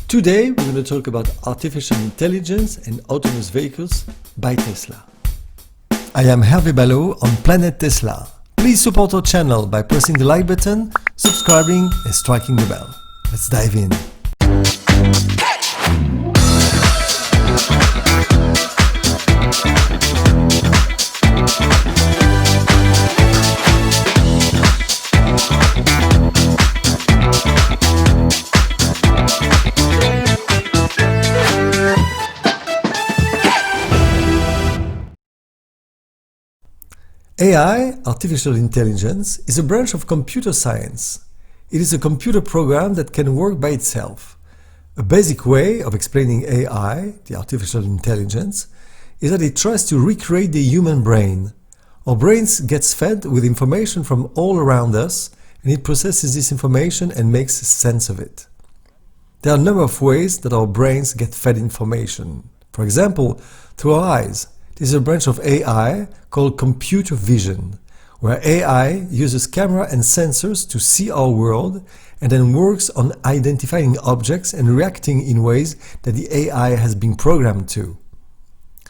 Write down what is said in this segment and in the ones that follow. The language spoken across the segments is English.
Today we're going to talk about artificial intelligence and autonomous vehicles by Tesla. I am Hervé Ballot on Planet Tesla. Please support our channel by pressing the like button, subscribing and striking the bell. Let's dive in. AI, artificial intelligence, is a branch of computer science. It is a computer program that can work by itself. A basic way of explaining AI, the artificial intelligence, is that it tries to recreate the human brain. Our brains gets fed with information from all around us, and it processes this information and makes sense of it. There are a number of ways that our brains get fed information. For example, through our eyes. This is a branch of AI called computer vision, where AI uses camera and sensors to see our world and then works on identifying objects and reacting in ways that the AI has been programmed to.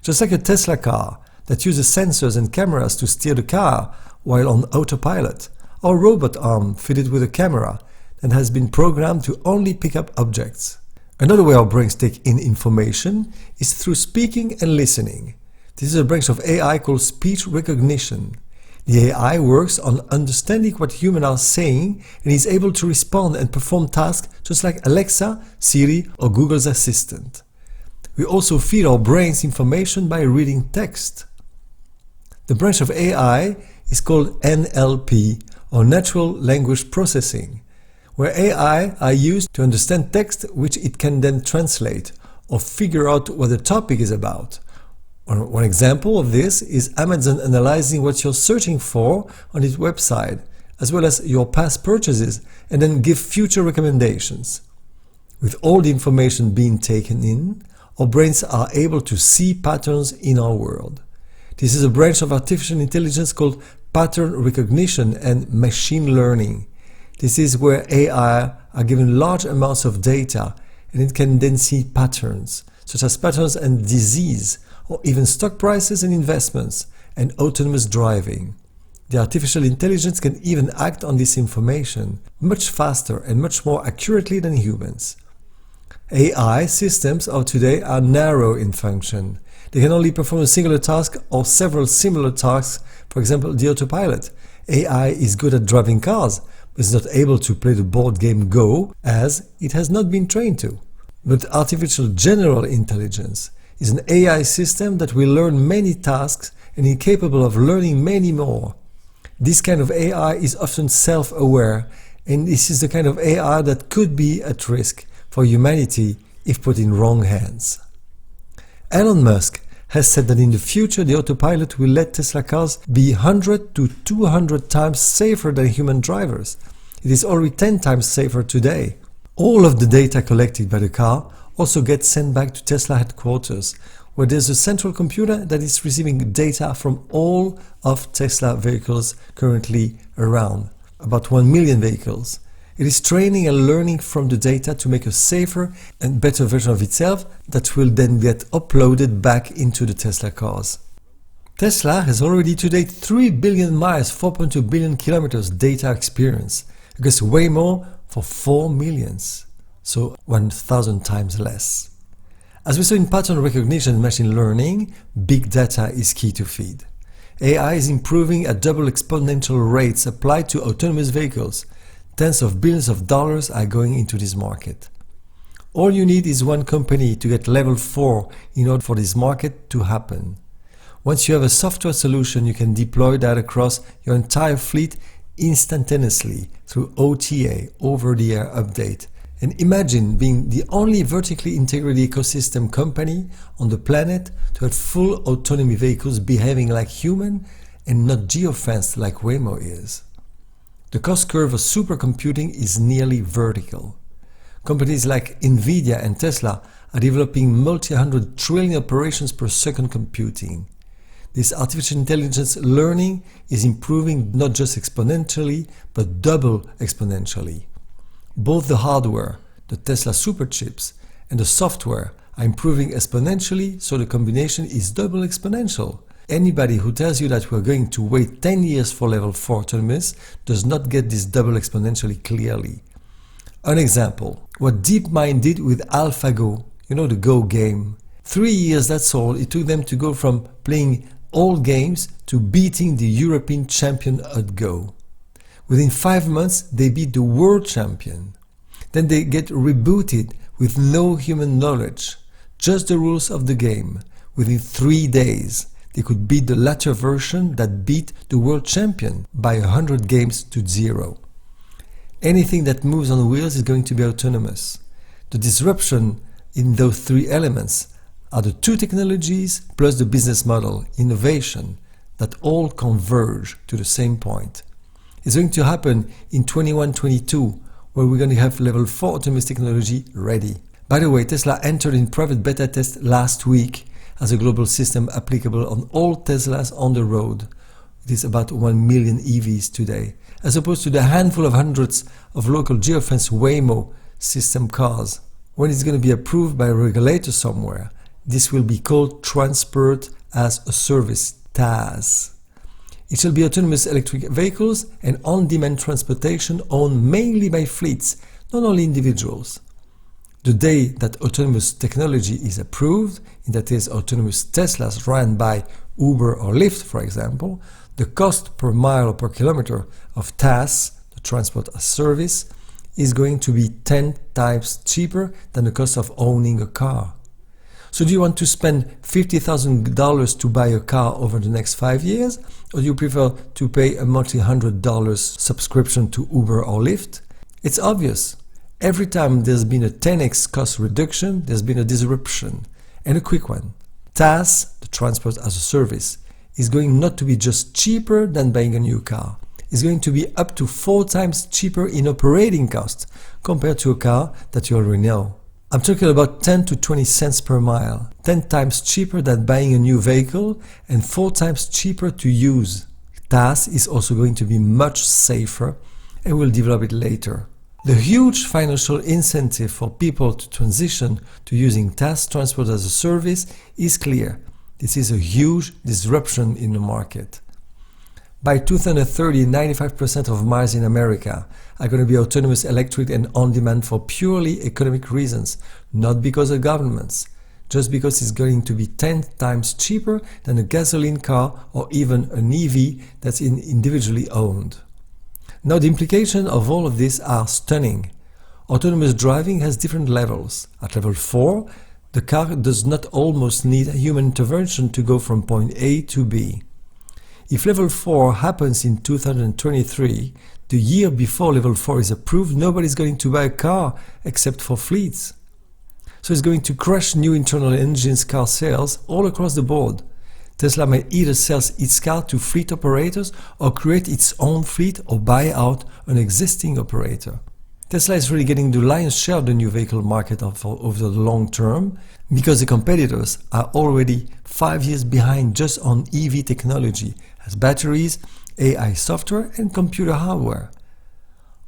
Just like a Tesla car that uses sensors and cameras to steer the car while on autopilot, or a robot arm fitted with a camera that has been programmed to only pick up objects. Another way our brains take in information is through speaking and listening. This is a branch of AI called speech recognition. The AI works on understanding what humans are saying and is able to respond and perform tasks just like Alexa, Siri or Google's assistant. We also feed our brains information by reading text. The branch of AI is called NLP, or Natural Language Processing, where AI are used to understand text which it can then translate or figure out what the topic is about. One example of this is Amazon analyzing what you're searching for on its website, as well as your past purchases, and then give future recommendations. With all the information being taken in, our brains are able to see patterns in our world. This is a branch of artificial intelligence called pattern recognition and machine learning. This is where AI are given large amounts of data, and it can then see patterns, such as patterns and disease, or even stock prices and investments, and autonomous driving. The artificial intelligence can even act on this information much faster and much more accurately than humans. AI systems of today are narrow in function. They can only perform a singular task or several similar tasks, for example the autopilot. AI is good at driving cars, but is not able to play the board game Go as it has not been trained to. But artificial general intelligence is an AI system that will learn many tasks and is capable of learning many more. This kind of AI is often self-aware, and this is the kind of AI that could be at risk for humanity if put in wrong hands. Elon Musk has said that in the future the autopilot will let Tesla cars be 100 to 200 times safer than human drivers. It is already 10 times safer today. All of the data collected by the car also gets sent back to Tesla headquarters, where there's a central computer that is receiving data from all of Tesla vehicles currently around, about 1 million vehicles. It is training and learning from the data to make a safer and better version of itself that will then get uploaded back into the Tesla cars. Tesla has already to date 3 billion miles, 4.2 billion kilometers data experience, against way more for 4 millions. So 1,000 times less. As we saw in pattern recognition and machine learning, big data is key to feed. AI is improving at double exponential rates applied to autonomous vehicles. Tens of billions of dollars are going into this market. All you need is one company to get level 4 in order for this market to happen. Once you have a software solution, you can deploy that across your entire fleet instantaneously through OTA, over-the-air update. And imagine being the only vertically integrated ecosystem company on the planet to have full autonomy vehicles behaving like human and not geofenced like Waymo is. The cost curve of supercomputing is nearly vertical. Companies like Nvidia and Tesla are developing multi-hundred trillion operations per second computing. This artificial intelligence learning is improving not just exponentially, but double exponentially. Both the hardware, the Tesla superchips, and the software are improving exponentially, so the combination is double exponential. Anybody who tells you that we're going to wait 10 years for level 4 autonomous does not get this double exponentially clearly. An example, what DeepMind did with AlphaGo, you know, the Go game. 3 years, that's all, it took them to go from playing old games to beating the European champion at Go. Within 5 months, they beat the world champion. Then they get rebooted with no human knowledge, just the rules of the game. Within 3 days, they could beat the latter version that beat the world champion by 100 games to 0. Anything that moves on wheels is going to be autonomous. The disruption in those 3 elements are the 2 technologies plus the business model, innovation, that all converge to the same point. It's going to happen in 21-22, where we're going to have level 4 autonomous technology ready. By the way, Tesla entered in private beta test last week as a global system applicable on all Teslas on the road. It is about 1 million EVs today, as opposed to the handful of hundreds of local geofence Waymo system cars. When it's going to be approved by a regulator somewhere, this will be called Transport as a Service, TaaS. It shall be autonomous electric vehicles and on-demand transportation owned mainly by fleets, not only individuals. The day that autonomous technology is approved, in that is autonomous Teslas run by Uber or Lyft, for example, the cost per mile or per kilometer of TaaS, the Transport as Service, is going to be 10 times cheaper than the cost of owning a car. So do you want to spend $50,000 to buy a car over the next 5 years, or do you prefer to pay a multi-$100 subscription to Uber or Lyft? It's obvious. Every time there's been a 10x cost reduction, there's been a disruption, and a quick one. TaaS, the Transport as a Service, is going not to be just cheaper than buying a new car. It's going to be up to 4 times cheaper in operating costs compared to a car that you already know. I'm talking about 10 to 20 cents per mile, 10 times cheaper than buying a new vehicle and 4 times cheaper to use. TaaS is also going to be much safer, and we'll develop it later. The huge financial incentive for people to transition to using TaaS, Transport as a Service, is clear. This is a huge disruption in the market. By 2030, 95% of miles in America are going to be autonomous, electric and on-demand for purely economic reasons, not because of governments, just because it's going to be 10 times cheaper than a gasoline car or even an EV that's individually owned. Now, the implications of all of this are stunning. Autonomous driving has different levels. At level 4, the car does not almost need human intervention to go from point A to B. If level 4 happens in 2023, the year before level 4 is approved, nobody's going to buy a car except for fleets. So it's going to crush new internal engines car sales all across the board. Tesla may either sell its car to fleet operators or create its own fleet or buy out an existing operator. Tesla is really getting the lion's share of the new vehicle market over the long term because the competitors are already 5 years behind just on EV technology, as batteries, AI software and computer hardware.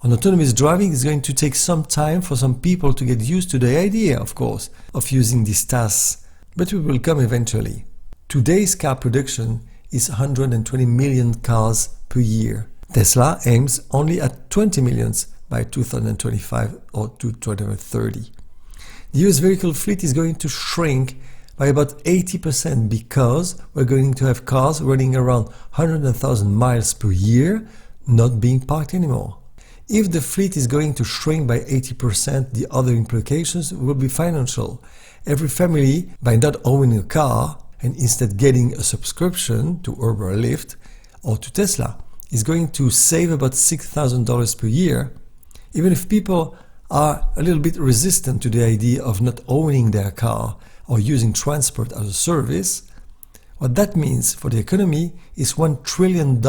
On autonomous driving, it's going to take some time for some people to get used to the idea, of course, of using this TaaS, but it will come eventually. Today's car production is 120 million cars per year. Tesla aims only at 20 million by 2025 or 2030. The US vehicle fleet is going to shrink by about 80% because we're going to have cars running around 100,000 miles per year not being parked anymore. If the fleet is going to shrink by 80%, the other implications will be financial. Every family, by not owning a car and instead getting a subscription to Uber or Lyft or to Tesla, is going to save about $6,000 per year. Even if people are a little bit resistant to the idea of not owning their car or using transport as a service, what that means for the economy is $1 trillion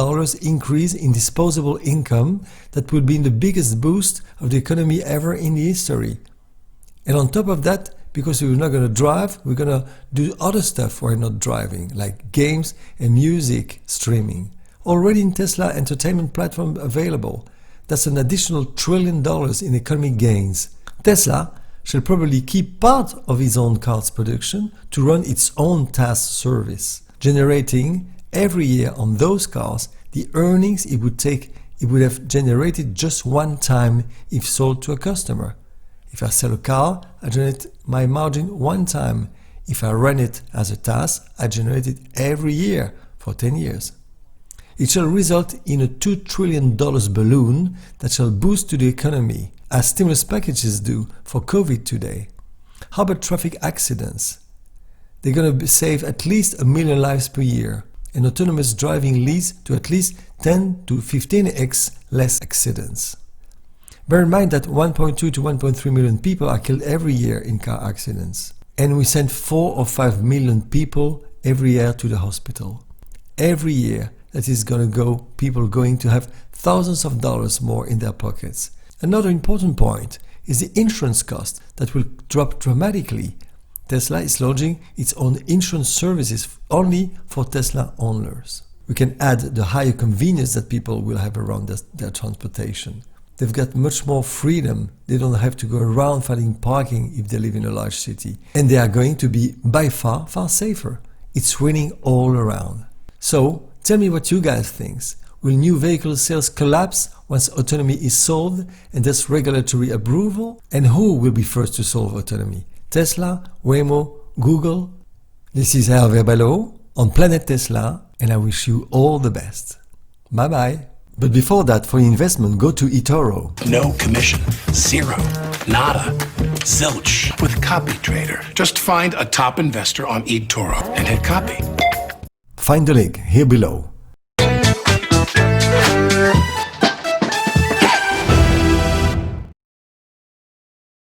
increase in disposable income that will be the biggest boost of the economy ever in history. And on top of that, because we're not going to drive, we're going to do other stuff while not driving, like games and music streaming. Already in Tesla entertainment platform available. That's an additional $1 trillion in economic gains. Tesla shall probably keep part of its own cars production to run its own task service, generating every year on those cars the earnings it would have generated just one time if sold to a customer. If I sell a car, I generate my margin one time. If I run it as a task, I generate it every year for 10 years. It shall result in a $2 trillion balloon that shall boost to the economy, as stimulus packages do for COVID today. How about traffic accidents? They're going to save at least 1 million lives per year, and autonomous driving leads to at least 10 to 15x less accidents. Bear in mind that 1.2 to 1.3 million people are killed every year in car accidents, and we send 4 or 5 million people every year to the hospital. Every year, that is people going to have thousands of dollars more in their pockets. Another important point is the insurance cost that will drop dramatically. Tesla is launching its own insurance services only for Tesla owners. We can add the higher convenience that people will have around their transportation. They've got much more freedom. They don't have to go around finding parking if they live in a large city. And they are going to be by far, far safer. It's winning all around. So, tell me what you guys think. Will new vehicle sales collapse once autonomy is solved and there's regulatory approval? And who will be first to solve autonomy? Tesla, Waymo, Google? This is Hervé Ballot on Planet Tesla, and I wish you all the best. Bye bye. But before that, for investment, go to eTORO. No commission. Zero. Nada. Zilch. With Copy Trader. Just find a top investor on eTORO and hit copy. Find the link here below.